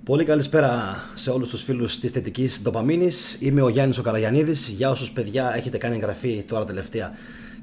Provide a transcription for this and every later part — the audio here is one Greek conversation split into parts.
Πολύ καλησπέρα σε όλους τους φίλους της θετικής ντοπαμίνης. Είμαι ο Γιάννης ο Καραγιαννίδης. Για όσους παιδιά έχετε κάνει εγγραφή τώρα τελευταία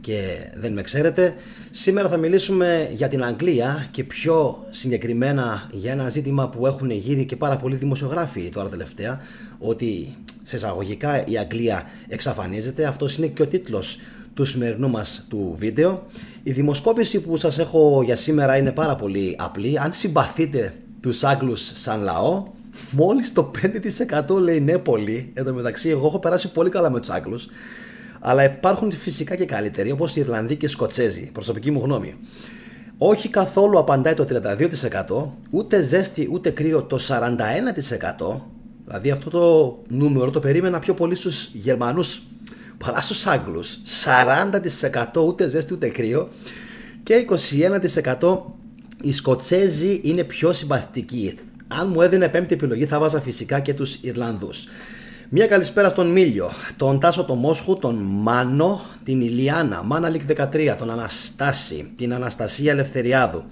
και δεν με ξέρετε, σήμερα θα μιλήσουμε για την Αγγλία και πιο συγκεκριμένα για ένα ζήτημα που έχουν γύρει και πάρα πολλοί δημοσιογράφοι τώρα τελευταία, ότι σε εισαγωγικά η Αγγλία εξαφανίζεται. Αυτός είναι και ο τίτλος του σημερινού μας του βίντεο. Η δημοσκόπηση που σας έχω για σήμερα είναι πάρα πολύ απλή. Αν συμπαθείτε τους Άγγλους σαν λαό, μόλις το 5% λέει ναι πολύ. Εν τω μεταξύ εγώ έχω περάσει πολύ καλά με τους Άγγλους, αλλά υπάρχουν φυσικά και καλύτεροι, όπως οι Ιρλανδοί και οι Σκοτσέζοι, προσωπική μου γνώμη. Όχι καθόλου απαντάει το 32%, ούτε ζέστη ούτε κρύο το 41%. Δηλαδή αυτό το νούμερο το περίμενα πιο πολύ στους Γερμανούς παρά στους Άγγλους. 40% ούτε ζέστη ούτε κρύο και 21% οι Σκοτσέζοι είναι πιο συμπαθητικοί. Αν μου έδινε πέμπτη επιλογή θα βάζα φυσικά και τους Ιρλανδούς. Μια καλησπέρα στον Μίλιο, τον Τάσο τον Μόσχου, τον Μάνο, την Ηλιάνα, Μάνα Λικ 13, τον Αναστάση, την Αναστασία Ελευθεριάδου,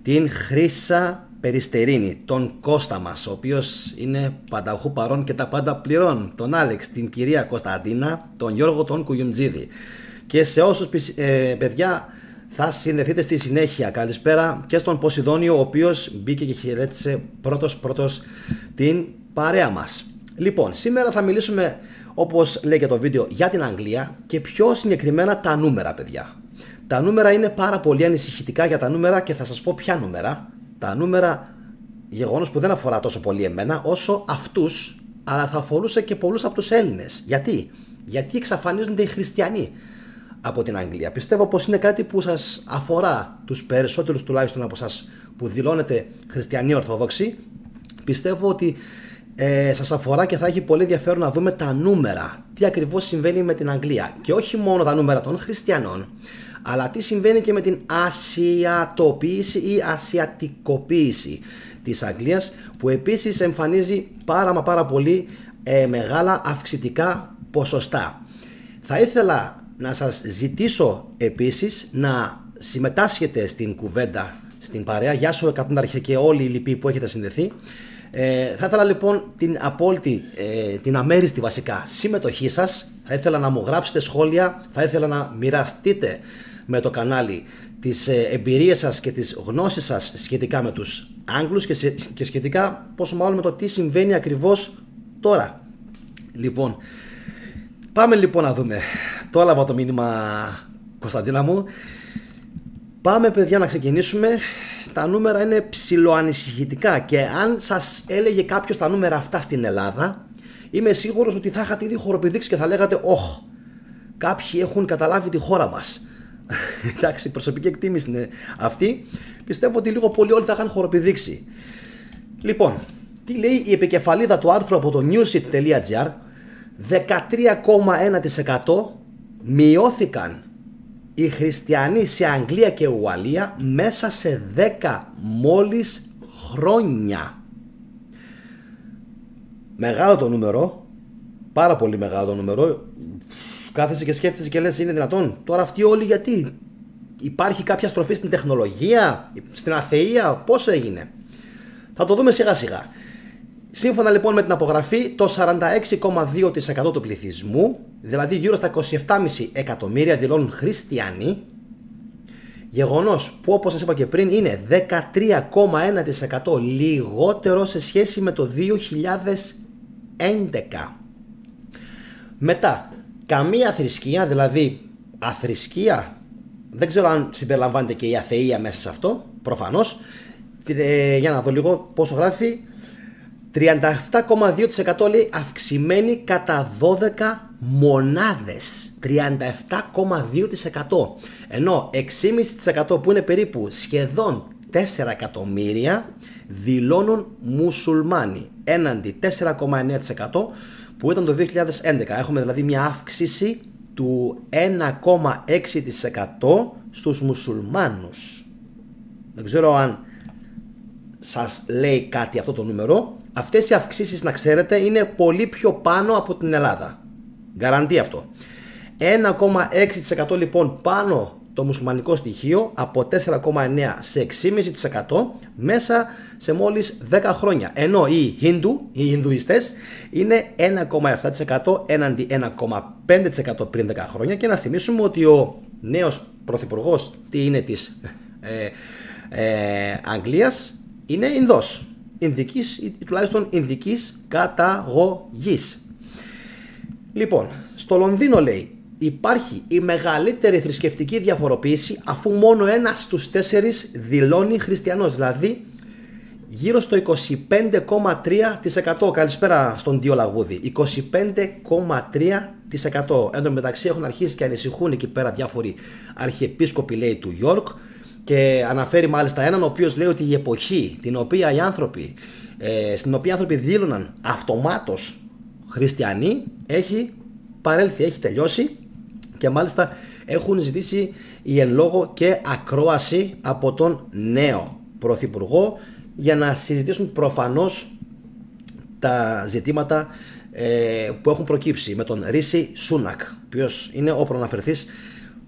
την Χρύσα Περιστερίνη, τον Κώστα μας, ο οποίος είναι πανταχού παρόν και τα πάντα πληρών, τον Άλεξ, την κυρία Κωνσταντίνα, τον Γιώργο τον Κουγιουντζίδη. Και σε όσους παιδιά θα συνδεθείτε στη συνέχεια, καλησπέρα και στον Ποσειδόνιο, ο οποίος μπήκε και χαιρέτησε πρώτος την παρέα μας. Λοιπόν, σήμερα θα μιλήσουμε, όπως λέει και το βίντεο, για την Αγγλία και πιο συγκεκριμένα τα νούμερα, παιδιά. Τα νούμερα είναι πάρα πολύ ανησυχητικά για τα νούμερα και θα σας πω ποια νούμερα. Τα νούμερα, γεγονός που δεν αφορά τόσο πολύ εμένα όσο αυτούς, αλλά θα αφορούσε και πολλούς από τους Έλληνες. Γιατί εξαφανίζονται οι χριστιανοί από την Αγγλία. Πιστεύω πως είναι κάτι που σας αφορά, τους περισσότερους τουλάχιστον από σας που δηλώνετε χριστιανοί Ορθόδοξοι. Πιστεύω ότι σας αφορά και θα έχει πολύ ενδιαφέρον να δούμε τα νούμερα. Τι ακριβώς συμβαίνει με την Αγγλία. Και όχι μόνο τα νούμερα των χριστιανών, αλλά τι συμβαίνει και με την ασιατοποίηση ή ασιατικοποίηση της Αγγλίας, που επίσης εμφανίζει πάρα πολύ μεγάλα αυξητικά ποσοστά. Θα ήθελα να σας ζητήσω επίσης να συμμετάσχετε στην κουβέντα, στην παρέα. Γεια σου Εκατοντάρχε και όλοι οι λοιποί που έχετε συνδεθεί. Θα ήθελα λοιπόν την απόλυτη, την αμέριστη βασικά συμμετοχή σας. Θα ήθελα να μου γράψετε σχόλια, θα ήθελα να μοιραστείτε με το κανάλι τις εμπειρίες σας και τις γνώσεις σας σχετικά με τους Άγγλους και σχετικά πόσο μάλλον με το τι συμβαίνει ακριβώς τώρα. Λοιπόν, πάμε λοιπόν να δούμε. Το έλαβα το μήνυμα, Κωνσταντίνα μου. Πάμε παιδιά να ξεκινήσουμε. Τα νούμερα είναι ψιλοανησυχητικά και αν σας έλεγε κάποιος τα νούμερα αυτά στην Ελλάδα, είμαι σίγουρος ότι θα είχατε ήδη χοροπηδήξει και θα λέγατε «Ωχ, κάποιοι έχουν καταλάβει τη χώρα μας». Εντάξει, προσωπική εκτίμηση είναι αυτή. Πιστεύω ότι λίγο πολύ όλοι θα είχαν χοροπηδήξει. Λοιπόν, τι λέει η επικεφαλίδα του άρθρου από το newsit.gr? 13,1% μειώθηκαν οι χριστιανοί σε Αγγλία και Ουαλία μέσα σε 10 μόλις χρόνια. Μεγάλο το νούμερο, πάρα πολύ μεγάλο το νούμερο. Κάθεσαι και σκέφτεσαι και λες, είναι δυνατόν? Τώρα αυτοί όλοι γιατί? Υπάρχει κάποια στροφή στην τεχνολογία, στην αθεία, πώς έγινε? Θα το δούμε σιγά σιγά. Σύμφωνα λοιπόν με την απογραφή, το 46,2% του πληθυσμού, δηλαδή γύρω στα 27,5 εκατομμύρια, δηλώνουν χριστιανοί. Γεγονός που, όπως σας είπα και πριν, είναι 13,1% λιγότερο σε σχέση με το 2011. Μετά, καμία θρησκεία, δηλαδή αθρησκεία, δεν ξέρω αν συμπεριλαμβάνεται και η αθεία μέσα σε αυτό, προφανώς. Για να δω λίγο πόσο γράφει. 37,2% λέει αυξημένη κατά 12 μονάδες. 37,2%. Ενώ 6,5% που είναι περίπου σχεδόν 4 εκατομμύρια δηλώνουν μουσουλμάνοι, έναντι 4,9% που ήταν το 2011. Έχουμε δηλαδή μια αύξηση του 1,6% στους μουσουλμάνους. Δεν ξέρω αν σας λέει κάτι αυτό το νούμερο. Αυτές οι αυξήσεις, να ξέρετε, είναι πολύ πιο πάνω από την Ελλάδα. Γκαραντί αυτό. 1,6% λοιπόν πάνω το μουσουλμανικό στοιχείο από 4,9% σε 6,5% μέσα σε μόλις 10 χρόνια. Ενώ οι Ινδουιστές είναι 1,7% έναντι 1,5% πριν 10 χρόνια. Και να θυμίσουμε ότι ο νέος πρωθυπουργός της Αγγλίας είναι Ινδός, Ινδικής ή τουλάχιστον Ινδικής καταγωγής. Λοιπόν, στο Λονδίνο λέει υπάρχει η μεγαλύτερη θρησκευτική διαφοροποίηση, αφού μόνο 1 στους 4 δηλώνει χριστιανός, δηλαδή γύρω στο 25,3%. Καλησπέρα στον Δίο Λαγούδη. 25,3%. Εν τω μεταξύ έχουν αρχίσει και ανησυχούν εκεί πέρα διάφοροι αρχιεπίσκοποι, λέει, του York, και αναφέρει μάλιστα έναν ο οποίος λέει ότι η εποχή στην οποία οι άνθρωποι δήλωναν αυτομάτως χριστιανοί έχει παρέλθει, έχει τελειώσει, και μάλιστα έχουν ζητήσει η εν λόγω και ακρόαση από τον νέο πρωθυπουργό για να συζητήσουν προφανώς τα ζητήματα που έχουν προκύψει με τον Ρίση Σούνακ, ο οποίος είναι ο προαναφερθής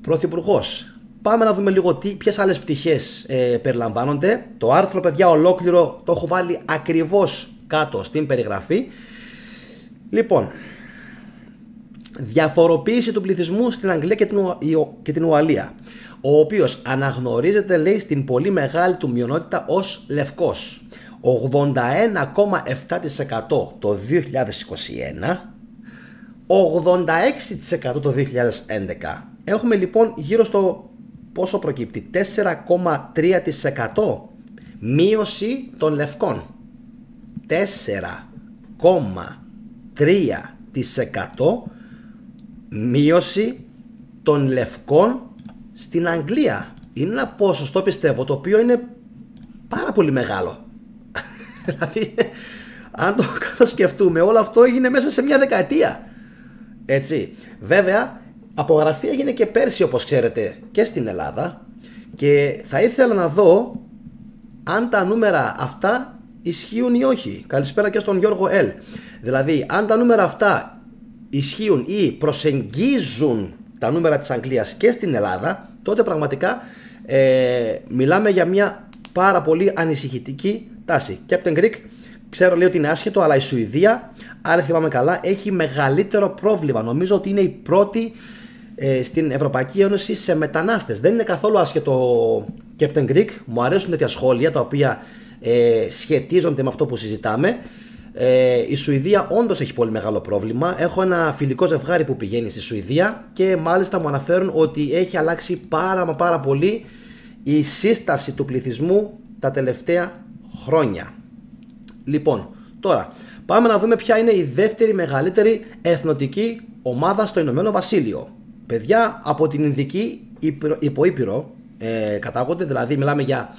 πρωθυπουργός. Πάμε να δούμε λίγο ποιες άλλες πτυχές περιλαμβάνονται. Το άρθρο, παιδιά, ολόκληρο το έχω βάλει ακριβώς κάτω στην περιγραφή. Λοιπόν, διαφοροποίηση του πληθυσμού στην Αγγλία και την Ουαλία, ο οποίος αναγνωρίζεται, λέει, στην πολύ μεγάλη του μειονότητα ως λευκός. 81,7% το 2021, 86% το 2011. Έχουμε λοιπόν γύρω στο πόσο προκύπτει, 4,3% μείωση των λευκών. 4,3% μείωση των λευκών στην Αγγλία. Είναι ένα ποσοστό, πιστεύω, το οποίο είναι πάρα πολύ μεγάλο. Δηλαδή, αν το σκεφτούμε, όλο αυτό έγινε μέσα σε μια δεκαετία. Έτσι. Βέβαια, απογραφή έγινε και πέρσι, όπως ξέρετε, και στην Ελλάδα, και θα ήθελα να δω αν τα νούμερα αυτά ισχύουν ή όχι. Καλησπέρα και στον Γιώργο L. Δηλαδή, αν τα νούμερα αυτά ισχύουν ή προσεγγίζουν τα νούμερα της Αγγλίας και στην Ελλάδα, τότε πραγματικά μιλάμε για μια πάρα πολύ ανησυχητική τάση. Captain Greek, ξέρω, λέει, ότι είναι άσχετο, αλλά η Σουηδία, αν θυμάμαι καλά, έχει μεγαλύτερο πρόβλημα. Νομίζω ότι είναι η πρώτη στην Ευρωπαϊκή Ένωση σε μετανάστες. Δεν είναι καθόλου άσχετο, Captain Greek. Μου αρέσουν τέτοια σχόλια τα οποία σχετίζονται με αυτό που συζητάμε. Η Σουηδία όντως έχει πολύ μεγάλο πρόβλημα. Έχω ένα φιλικό ζευγάρι που πηγαίνει στη Σουηδία και μάλιστα μου αναφέρουν ότι έχει αλλάξει πάρα πολύ η σύσταση του πληθυσμού τα τελευταία χρόνια. Λοιπόν, τώρα πάμε να δούμε ποια είναι η δεύτερη μεγαλύτερη εθνοτική ομάδα στο Ηνωμένο Βασίλειο. Παιδιά, από την Ινδική υποήπειρο κατάγονται, δηλαδή μιλάμε για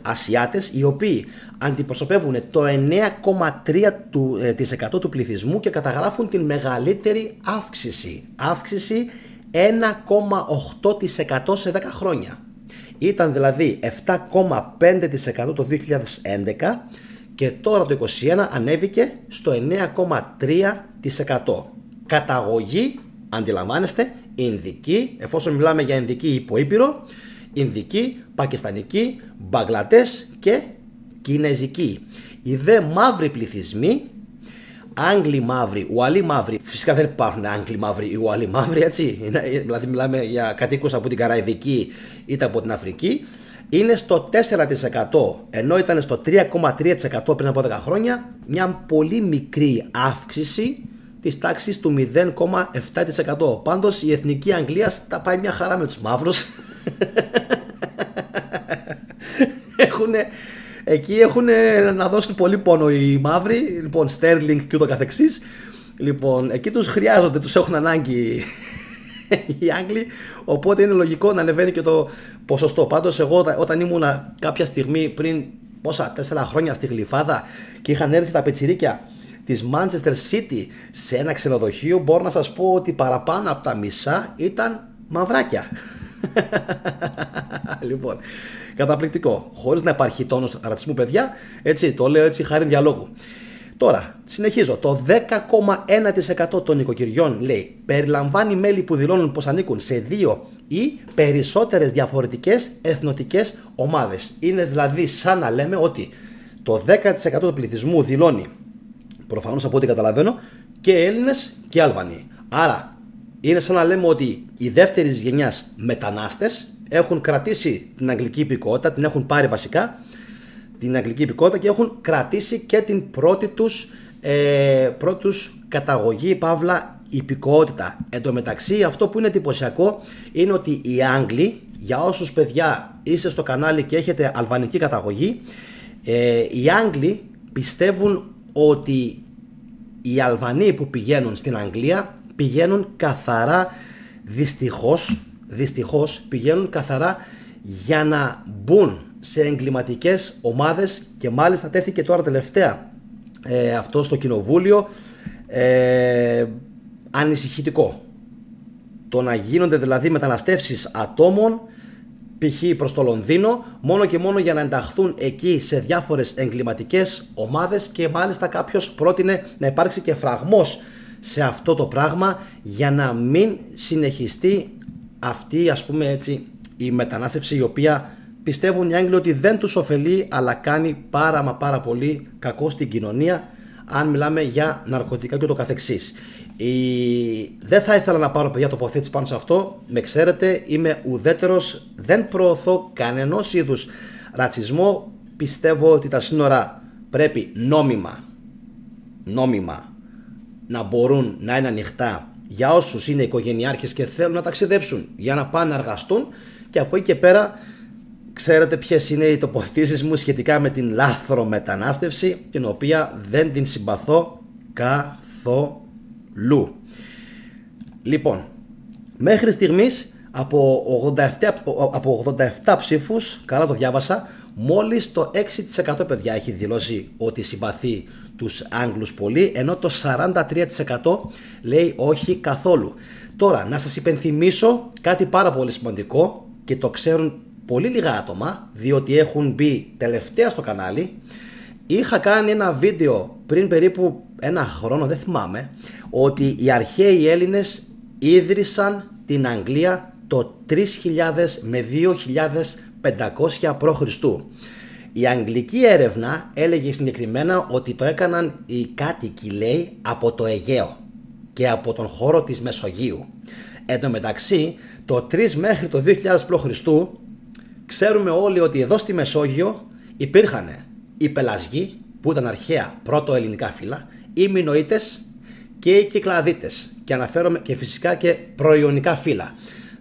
Ασιάτες, οι οποίοι αντιπροσωπεύουν το 9,3% του πληθυσμού και καταγράφουν την μεγαλύτερη αύξηση 1,8% σε 10 χρόνια. Ήταν δηλαδή 7,5% το 2011 και τώρα το 2021 ανέβηκε στο 9,3%. Καταγωγή, αντιλαμβάνεστε, Ινδική, εφόσον μιλάμε για Ινδική υποήπειρο, Ινδική, Πακιστανική, Μπαγκλαντές και Κινεζική. Οι δε μαύροι πληθυσμοί, Άγγλοι μαύροι, Ουαλοί μαύροι, φυσικά δεν υπάρχουν Άγγλοι μαύροι ή Ουαλοί μαύροι, έτσι, δηλαδή μιλάμε για κατοίκους από την Καραϊβική είτε από την Αφρική, είναι στο 4%, ενώ ήταν στο 3,3% πριν από 10 χρόνια, μια πολύ μικρή αύξηση της τάξης του 0,7%. Πάντως η εθνική Αγγλία τα πάει μια χαρά με τους μαύρους. Εκεί έχουν να δώσουν πολύ πόνο οι μαύροι, λοιπόν, Sterling και ούτω καθεξής. Λοιπόν, εκεί τους χρειάζονται, τους έχουν ανάγκη οι Άγγλοι, οπότε είναι λογικό να ανεβαίνει και το ποσοστό. Πάντως εγώ όταν ήμουνα κάποια στιγμή πριν 4 χρόνια στη Γλυφάδα και είχαν έρθει τα πετσιρίκια της Manchester City σε ένα ξενοδοχείο, μπορώ να σας πω ότι παραπάνω από τα μισά ήταν μαυράκια. Λοιπόν, καταπληκτικό. Χωρίς να υπάρχει τόνος ρατσισμού, παιδιά. Έτσι, το λέω έτσι χάρη διαλόγου. Τώρα, συνεχίζω. Το 10,1% των νοικοκυριών, λέει, περιλαμβάνει μέλη που δηλώνουν πως ανήκουν σε 2 ή περισσότερες διαφορετικές εθνοτικές ομάδες. Είναι δηλαδή σαν να λέμε ότι το 10% του πληθυσμού δηλώνει, προφανώς από ό,τι καταλαβαίνω, και Έλληνες και Αλβανοί. Άρα είναι σαν να λέμε ότι οι δεύτερης γενιάς μετανάστες έχουν κρατήσει την αγγλική υπηκότητα, την έχουν πάρει βασικά την αγγλική υπηκότητα και έχουν κρατήσει και την πρώτη τους καταγωγή, παύλα, υπηκότητα. Εν τω μεταξύ, αυτό που είναι εντυπωσιακό είναι ότι οι Άγγλοι, για όσους παιδιά είστε στο κανάλι και έχετε αλβανική καταγωγή, οι Άγγλοι πιστεύουν ότι οι Αλβανοί που πηγαίνουν στην Αγγλία πηγαίνουν καθαρά, δυστυχώς πηγαίνουν καθαρά για να μπουν σε εγκληματικές ομάδες, και μάλιστα τέθηκε τώρα τελευταία αυτό στο κοινοβούλιο, ανησυχητικό. Το να γίνονται δηλαδή μεταναστεύσεις ατόμων π.χ. προς το Λονδίνο μόνο και μόνο για να ενταχθούν εκεί σε διάφορες εγκληματικές ομάδες, και μάλιστα κάποιος πρότεινε να υπάρξει και φραγμός σε αυτό το πράγμα για να μην συνεχιστεί αυτή, ας πούμε έτσι, η μετανάστευση, η οποία πιστεύουν οι Άγγλοι ότι δεν τους ωφελεί, αλλά κάνει πάρα πολύ κακό στην κοινωνία, αν μιλάμε για ναρκωτικά και το καθεξής. Δεν θα ήθελα να πάρω, παιδιά, τοποθέτηση πάνω σε αυτό. Με ξέρετε, είμαι ουδέτερος, δεν προωθώ κανενός είδους ρατσισμό. Πιστεύω ότι τα σύνορα πρέπει νόμιμα να μπορούν να είναι ανοιχτά για όσους είναι οικογενειάρχες και θέλουν να ταξιδέψουν για να πάνε να εργαστούν, και από εκεί και πέρα ξέρετε ποιες είναι οι τοποθετήσεις μου σχετικά με την λάθρομετανάστευση, την οποία δεν την συμπαθώ καθόλου. Λοιπόν, μέχρι στιγμής από 87 ψήφους, καλά το διάβασα, μόλις το 6% παιδιά έχει δηλώσει ότι συμπαθεί τους Άγγλους πολύ, ενώ το 43% λέει όχι καθόλου. Τώρα, να σας υπενθυμίσω κάτι πάρα πολύ σημαντικό, και το ξέρουν πολύ λίγα άτομα, διότι έχουν μπει τελευταία στο κανάλι. Είχα κάνει ένα βίντεο πριν περίπου ένα χρόνο, δεν θυμάμαι, ότι οι αρχαίοι Έλληνες ίδρυσαν την Αγγλία το 3000 με 2500 π.Χ. Η αγγλική έρευνα έλεγε συγκεκριμένα ότι το έκαναν οι κάτοικοι, λέει, από το Αιγαίο και από τον χώρο της Μεσογείου. Εν τω μεταξύ, το 3 μέχρι το 2000 π.Χ. ξέρουμε όλοι ότι εδώ στη Μεσόγειο υπήρχαν οι Πελασγοί, που ήταν αρχαία πρώτο ελληνικά φύλλα, οι Μινωίτες και οι Κυκλαδίτες, και αναφέρομαι και φυσικά και προϊονικά φύλλα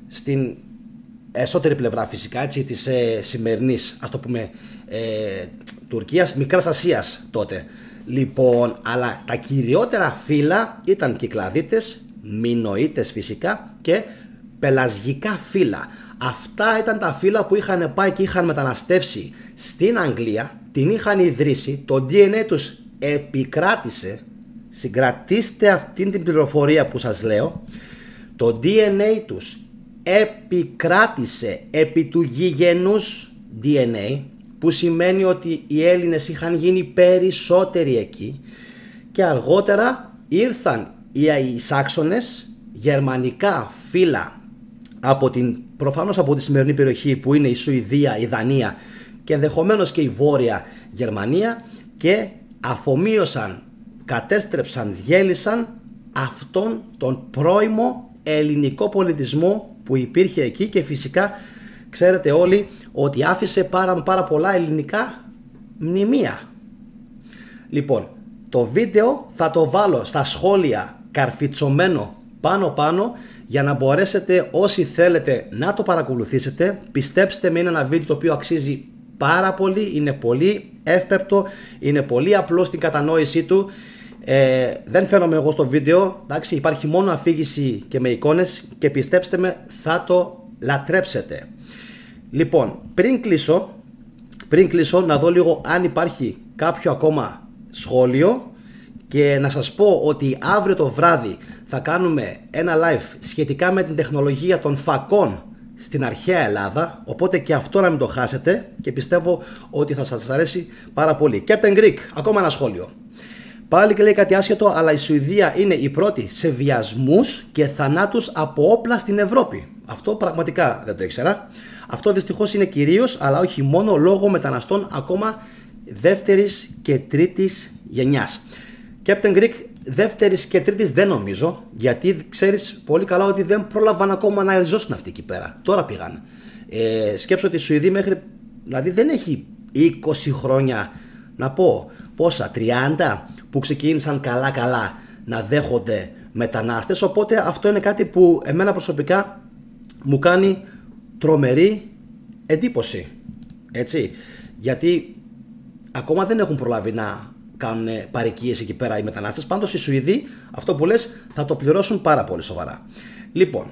στην εσωτερική πλευρά, φυσικά, έτσι, της σημερινής, ας το πούμε, Τουρκίας, Μικράς Ασίας τότε. Λοιπόν, αλλά τα κυριότερα φύλλα ήταν Κυκλαδίτες, Μινωίτες φυσικά και πελασγικά φύλλα. Αυτά ήταν τα φύλλα που είχαν πάει και είχαν μεταναστεύσει στην Αγγλία, την είχαν ιδρύσει, το DNA τους επικράτησε. Συγκρατήστε αυτήν την πληροφορία που σας λέω. Το DNA τους επικράτησε επί του γηγενούς DNA, που σημαίνει ότι οι Έλληνες είχαν γίνει περισσότεροι εκεί, και αργότερα ήρθαν οι Σάξονες, γερμανικά φύλλα προφανώς από τη σημερινή περιοχή που είναι η Σουηδία, η Δανία και ενδεχομένως και η Βόρεια Γερμανία, και αφομοίωσαν, κατέστρεψαν, διέλυσαν αυτόν τον πρώιμο ελληνικό πολιτισμό που υπήρχε εκεί, και φυσικά ξέρετε όλοι ότι άφησε πάρα πολλά ελληνικά μνημεία. Λοιπόν, το βίντεο θα το βάλω στα σχόλια καρφιτσωμένο πάνω για να μπορέσετε όσοι θέλετε να το παρακολουθήσετε. Πιστέψτε με, είναι ένα βίντεο το οποίο αξίζει πάρα πολύ, είναι πολύ εύπεπτο, είναι πολύ απλό στην κατανόησή του. Δεν φαίνομαι εγώ στο βίντεο, εντάξει, υπάρχει μόνο αφήγηση και με εικόνες, και πιστέψτε με, θα το λατρέψετε. Λοιπόν, πριν κλείσω να δω λίγο αν υπάρχει κάποιο ακόμα σχόλιο, και να σας πω ότι αύριο το βράδυ θα κάνουμε ένα live σχετικά με την τεχνολογία των φακών στην αρχαία Ελλάδα, οπότε και αυτό να μην το χάσετε, και πιστεύω ότι θα σας αρέσει πάρα πολύ. Captain Greek, ακόμα ένα σχόλιο. Πάλι και λέει κάτι άσχετο, αλλά η Σουηδία είναι η πρώτη σε βιασμούς και θανάτους από όπλα στην Ευρώπη. Αυτό πραγματικά δεν το ήξερα. Αυτό δυστυχώς είναι κυρίως, αλλά όχι μόνο, λόγω μεταναστών ακόμα δεύτερης και τρίτης γενιάς. Captain Greek δεύτερης και τρίτης δεν νομίζω, γιατί ξέρεις πολύ καλά ότι δεν πρόλαβαν ακόμα να ριζώσουν αυτοί εκεί πέρα. Τώρα πήγαν. Σκέψω ότι η Σουηδία μέχρι, δηλαδή δεν έχει 20 χρόνια, να πω πόσα, 30 που ξεκίνησαν καλά να δέχονται μετανάστες, οπότε αυτό είναι κάτι που εμένα προσωπικά μου κάνει τρομερή εντύπωση, έτσι, γιατί ακόμα δεν έχουν προλάβει να κάνουν παροικίες εκεί πέρα οι μετανάστες. Πάντως οι Σουηδοί, αυτό που λες, θα το πληρώσουν πάρα πολύ σοβαρά. Λοιπόν,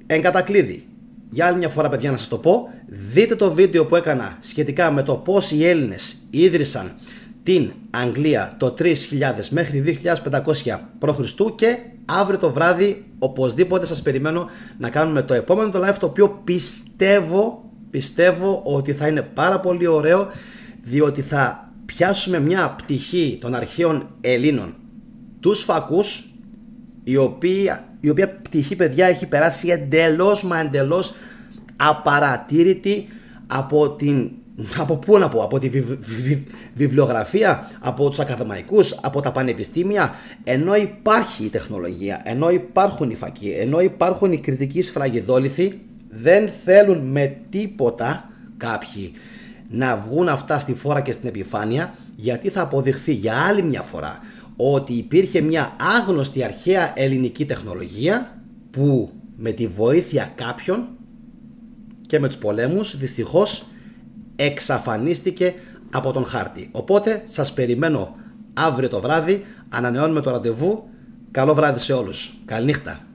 εν κατακλείδη, για άλλη μια φορά παιδιά να σας το πω, δείτε το βίντεο που έκανα σχετικά με το πώς οι Έλληνες ίδρυσαν την Αγγλία το 3000 μέχρι 2500 π.Χ. και αύριο το βράδυ οπωσδήποτε σας περιμένω να κάνουμε το επόμενο το live, το οποίο πιστεύω ότι θα είναι πάρα πολύ ωραίο, διότι θα πιάσουμε μια πτυχή των αρχαίων Ελλήνων, τους φακούς, η οποία πτυχή παιδιά έχει περάσει εντελώς απαρατήρητη από τη βιβλιογραφία, από τους ακαδημαϊκούς, από τα πανεπιστήμια, ενώ υπάρχει η τεχνολογία, ενώ υπάρχουν οι φακοί, ενώ υπάρχουν οι κριτικοί σφραγιδόληθοι, δεν θέλουν με τίποτα κάποιοι να βγουν αυτά στη φόρα και στην επιφάνεια, γιατί θα αποδειχθεί για άλλη μια φορά ότι υπήρχε μια άγνωστη αρχαία ελληνική τεχνολογία που με τη βοήθεια κάποιων και με τους πολέμους δυστυχώς εξαφανίστηκε από τον χάρτη. Οπότε σας περιμένω αύριο το βράδυ, ανανεώνουμε το ραντεβού. Καλό βράδυ σε όλους. Καληνύχτα.